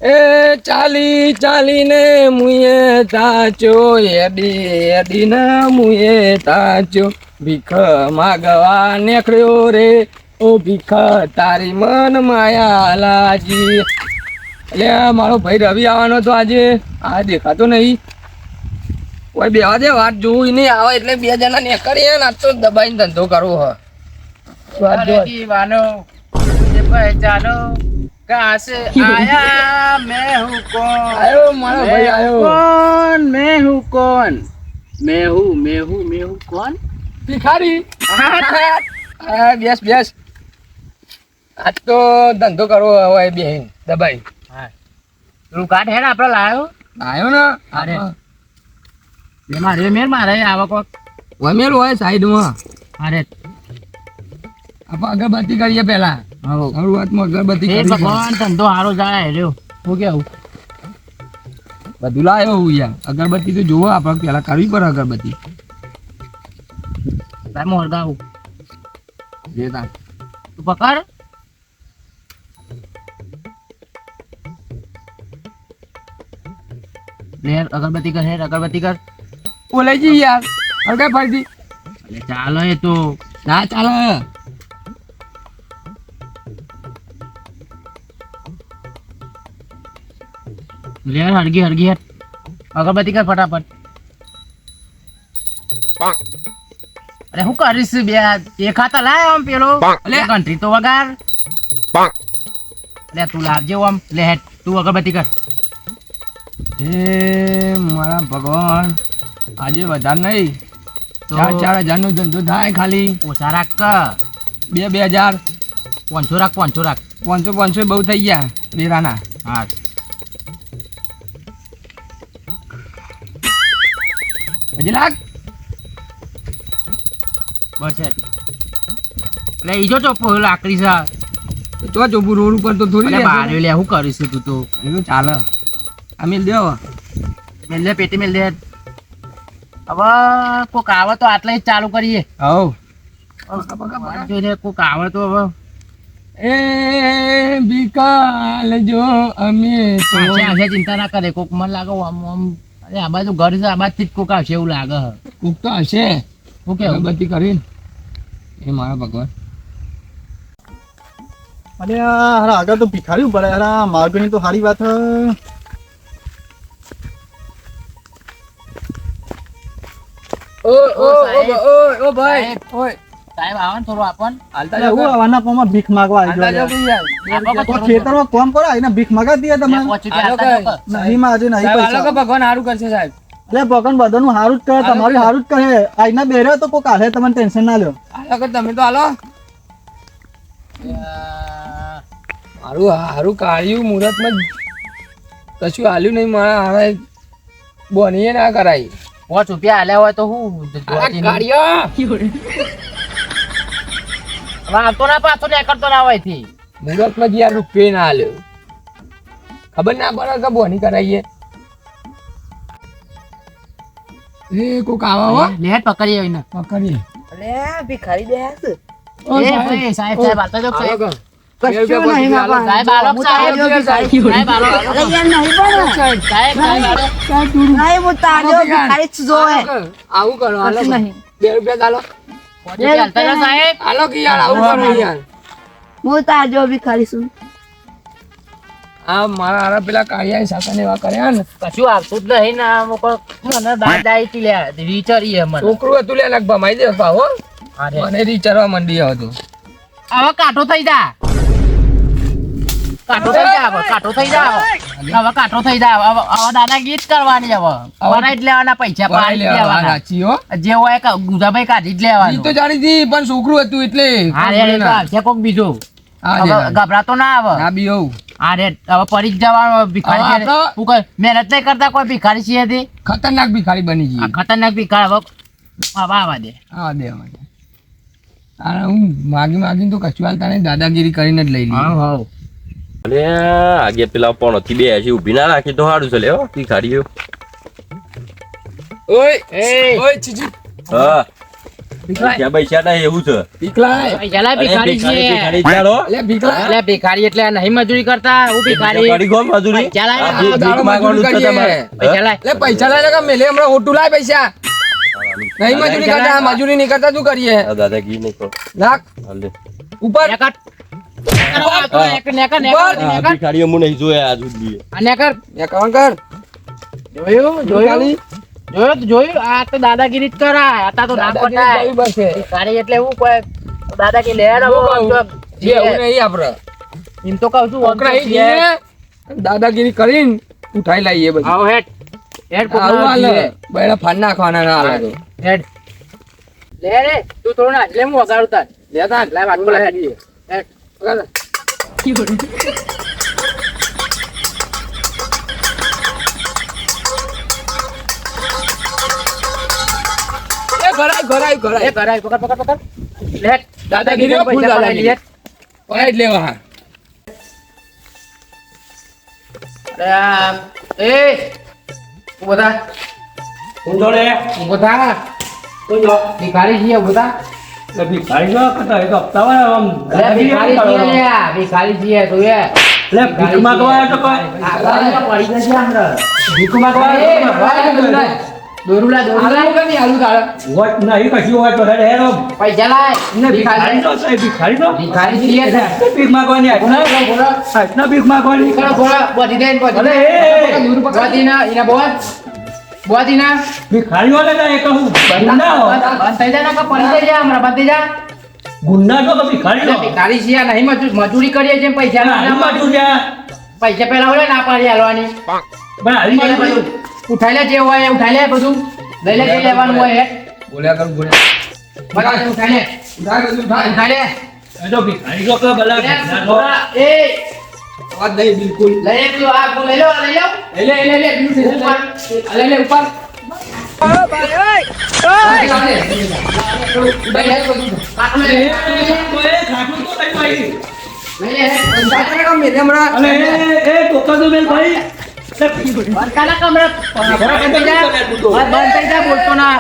એ ચાલી ચાલીને મુએ તાચો એડીને મુએ તાચો ભીખ માગવા નીકળ્યો રે ઓ ભીખ તારી મન માયા લાજી. એટલે મારો ભાઈ રવિ આવવાનો તો આજે આ દેખાતો નહીં. કોઈ બેવા દે વાત જોઈ નહીં આવે એટલે બે જણા નીકળીએ ને આજ તો દબાઈને ધંધો કરવો હ. वानो मुझे पहचानो कहाँ से आया मैं हूँ कौन આયો મારો ભાઈ આયો. कौन मैं हूँ कौन मैं हूँ कौन ભિખારી. હા બેસ બેસ. આજ તો ધંધો કરવો હોય બે દબાઈ. हाँ रुकाट है ना अपना लायो આયો ને અરે. मेर मारे आवा को વમેલ હોય સાઈડમાં. अरे આપણે અગરબત્તી કરીએ પેલા. हाँ શરૂઆતમાં અગરબત્તી हे કરી भगवान धंधो हारो जाए रे हो गया બધું લાયો હું યાર. અગરબત્તી તો જોવો આપણે પેલા કરવી પડે અગરબત્તી. भाई मोर गाऊ જે તા तू पकड़ ले अगरबत्ती कर है अगरबत्ती कर બોલાઈ જી યાર. અગર ફરતી अरे चालो ये तो ના ચાલે. ले हड़गी हड़गी हट अगरबत्ती कर फटाफट अरे હું કરીશ બે એ ખાતા લાય આમ પેલો અલે. ઘંટરી તો વગાર લે તું લાવજે આમ લે હેડ તું અગરબત્તી કર હે મારા ભગવાન આજે વધારે નહીં. તો 4,000 નો ધંધો થાય ખાલી. ઓછા રાખ કે 2,000 500 રાખ 500 બહુ થઈ ગયા બેરાના. હા હજી લાખ. બસ હેડ લે ઈજો ચોપો લાકડી છે તો ચોપુ રોડ ઉપર તો થોડી અલે રહેશે બાર ને. લે હું કરીશ તું તો એનું ચાલે. અમે દેવો મેલ લે પેટી મેલ દે હવે કોક આવે તો આટલે જ ચાલુ કરીએ હવ. જોઈને કોક આવે તો હવે એ વિકાલ જો અમે તો આજે ચિંતા ના કરે કોક મન લાગે આમ આમ અરે આ બાજુ ઘર છે આ બાજુથી જ કોક આવશે એવું લાગે કોક તો હશે. હું કેવું અગરબત્તી કરીને એ મારા ભગવાન. અરે હારા આગળ તો ભિખારી પડે હારા માર્ગની તો સારી વાત ઓ ભાઈ ઓય સાહેબ આવે ને થોડું આપણ હાલતા અરે હું જાવ. આવાના કોમાં ભીખ માંગવા આવી હાલતા જાવ ગયો યાર. તો ખેતરમાં કોમ કરો આઈને ભીખ માંગા દે તમે નહીં માં આજે નહીં સાહેબ, હાલો કે પૈસા ભગવાન સારું કરશે સાહેબ. અરે ભગવાન બધાનું હારું જ કરે તમારું હારું જ કરે આઈના બેરે તો કોઈ કાઢે તમને ટેન્શન ના લ્યો હાલો કે તમે તો હાલો. હારું હારું કાઢ્યું મુહૂર્તમાં કશું હાલ્યું નહીં. મારા હવે બોનીએ ના કરાય. 5 રૂપિયા આલ્યા હોય તો હું કાઢ્યો આવતો ના પાછો ને કરતો ના હોય થી મુહૂર્તમાં જે આ રૂપિયો ના હાલ્યો ખબર ના પડે કે બોની કરાઈએ. એ કોક આવા હો લેટ પકડીએ એને પકડીએ. ઓ એ સાહેબ. ભાઈ સાહેબ સાહેબ આલતા જો હાલો કે. કશું બે રૂપિયા નહીં પહોંચી બાપા. સાહેબ આલો સાહેબ સાહેબ આલો સાહેબ સાહેબ આલો આવું કરો હાલો કે. 2 રૂપિયા ચાલો. 5 રૂપિયા આલતા જો સાહેબ હાલો કે યાર આવું કરો યાર. આ મારા હારા પેલા કાળિયા સાકાને એવા કર્યા ને. કશું આવતું જ નહીં ને આમ કોઈ મને દાદાઈ થી લે વિચારીએ મને છોકરું હતું લે લગ ભમાઈ દે ભાવ હો. અરે મને રીચરવા મંડી હતો. હવે કાઠો થઈ જા કાઠો થઈ જા હવે કાઠો થઈ જા હવે કાઠો થઈ જા હવે દાદા ગીત કરવાની હવે વરાઈ જ લેવાના પૈસા પાડી જ લેવાના સાચી હો. જે હોય કે ગુજાભાઈ કાઢી જ ઈ લેવાનું તો જાણી હતી પણ છોકરું હતું એટલે હા રે એ તો આવશે કોક બીજું હા હવે રે. ગભરાતો ના આવે ના બી હોઉં. હા રે હવે પડી જ જવાનો ભિખારી હવે છે. આપણો- હું કઈ મહેનત નહીં કરતા કોઈ ભિખારી છે તે ખતરનાક ભિખારી બની ગઈ. આ ખતરનાક ભિખારી હવે આવા દે હા દે હવે. તારે હું માગીને તો કશું હાલતા નહીં. દાદાગીરી કરીને જ લઈ લીધી. હા અરે આગે પેલા પોણોથી બે હજી ઊભી ના રાખી તો સારું છે લ્યો ભિખારીઓ. ઓય એ ઓય ચીચી. હા પૈસા પૈસા ના એવું છે ભીખલાય પૈસા લાય, અરે ભિખારી ભિખારી છીએ. ભિખારી ચાલો અલે ભીખલાય અલે ભિખારી એટલે નહીં મજૂરી કરતા હું ભિખારી ભિખારી કોણ મજૂરી પૈસા લાય. આ ભીખ દાડો માંગવાનું છે મજૂરી તમારે કરીએ. પૈસા લાય. એટલે પૈસા લાય કે મેલે હમણાં ઓટું લાય પૈસા નહીં મજૂરી કરતા મજૂરી નહીં કરતા શું કરીએ આ દાદાગીરી નહીં કરો નાખ હાલે. ઉપર નેકર. નેકર, નેકર, નેકર, ઉપર. આ નેકર. ભિખારીઓ હું નહીં જોયા આજ સુધી આ નેકર. એ કામ કર જોયું જોયું જોયું આ તો દાદાગીરી જ કરાય આ તો ના દાદાગીરી પટાય કરવી પડશે. ભિખારી એટલે હું કોઈ દાદાગીરી લે ને હું કહું, જે એવું નહીં આપડે એમ તો કહું છું છોકરા અહીં જઈએ, દાદાગીરી કરીને ઉઠાઈ લાવીએ બધું આવો હેડ હેડ આવું કોકના હાલે. જીવે. બૈરા ફાડ નાખવાના ના હાલે તો. હેડ લે રે તું થોડું ના લે હું વગાડું તાર લેતા લે વાત બોલા હેડ હેડ વગાડ. એ ઘરાય ઘરાય એ ઘરાય કરાય પકડ પકડ પકડ લે હેડ. દાદાગીરી ફૂલ પૈસા દાદાગીરી. પડાવી લે. પડાઈ જ લેવા અરે આ એ ઉભો થા ઉભો થા ભિખારી છીએ ઉભો થા અરે ભિખારી છીએ લે આ, ભિખારી છીએ તું એ ભીખ માંગવા તો કોઈ પડી જશે અંદર ભીખ માંગવા દોરુલા દોરુલા હાલું કે નહીં હાલું તારે? પૈસા લાય ભિખારી ભિખારી છીએ બોલો બોલો બોધી દે બોધી દે બોધી ના ઇના બોલ બોધી ના બંધ થઈ જા ના કે પડી જાય હમણાં બંધ થઈ જા એટલે ભિખારી છીએ નહીં મજૂરી કરીએ છીએ પૈસા પૈસા પેલા ઓલે ના પાડી હાલવાની બધું ઉઠાઈ લે જે હોય એ ઉઠાઈ લે બધું લઈ લે જે લેવાનું હોય એ બોલ્યા કર બોલ્યા બધા ઉઠાઈ લે ઉઠાય બધું ઉઠાય. ઉઠાઈ લે એ અવાજ નહીં બિલકુલ લઈ લે તું આ લઈ લો લઈ લો લે બીજું છે. ઉપર લઈ લે ઉપર બોલતો ના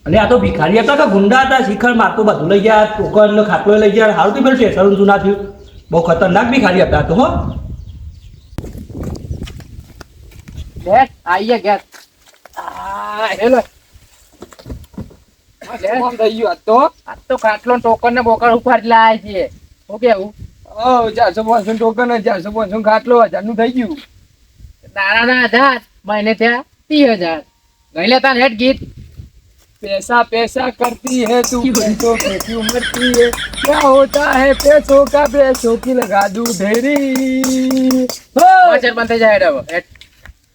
અને આ તો ભિખારી હતા કે ગુંડા હતા શિખર મારતો બધું લઈ ગયા ટોકન ને ખાટલો લઈ ગયા હારું તો પેલું સ્ટેશન શું ના થયું બહુ ખતરનાક ભિખારી હતા આ તો હો આઈએ ગેસ હેલો કોમ થઈ ગયું આજ તો આ તો ખાટલો ટોકન ને બોકર ઉપર લાય છે હું કેવું 400-500 ટોકન 400-500 ખાટલો 1000 નું થઈ ગયું. તારા 1000 મહિને થયા 30000 ગઈ લેતા હેડ ગીત पैसा पैसा करती है तू पैसों पे क्यों मरती है क्या होता है पैसों का पैसों की लगा दूं ढेरी પાછળ બંધ થઈ જાય હેડ હવે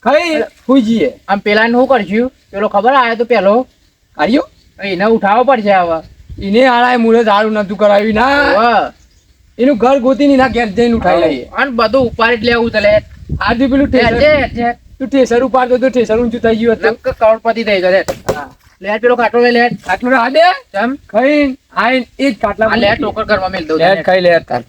ખાઈ હુઈ જઈએ આમ પેલા શું કરશું પેલો ખબર આવ્યો તો પેલો આર્યો એને ઉઠાવવો પડશે હવે એને આળાએ મૂળે દારૂ નતું કરાવ્યું ના હવે એનું ઘર ગોતીને ના ઘેર જઈને ઉઠાઈ લઈએ અને બધું ઉપાડી જ લેવું તલે આથી પેલું ઠેસર તું ઠેસર ઉપાડતો તો ઠેસર ઊંચું થઈ ગયું હતું નક્ક કરોડપતિ થઈ ગયો લે પેલો કાટો લે આટલું આ દે ચમ ખાઈ આઈ એ જ આ લે કાટલા ટોકર કરવા મેલ દઉં લેટ ખાઈ લે તાર